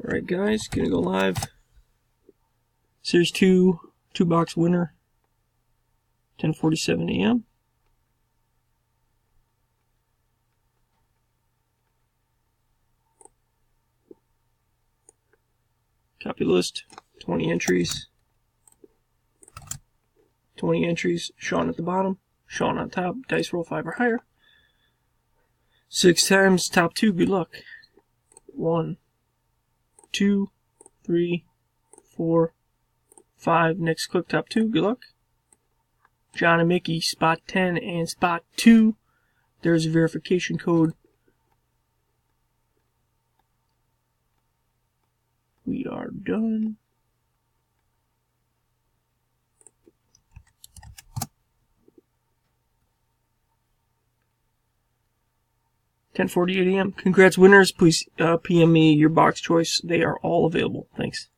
Alright guys, gonna go live. Series 2, 2-box winner, 10:47 a.m. Copy list, 20 entries. 20 entries, Sean at the bottom, Sean on top, dice roll 5 or higher. 6 times, top 2, good luck. 1, 2, 3, 4, 5, next click top 2, good luck. John and Mickey, spot 10 and spot 2. There's a verification code. We are done. $10:48 a.m. Congrats winners. Please PM me your box choice. They are all available. Thanks.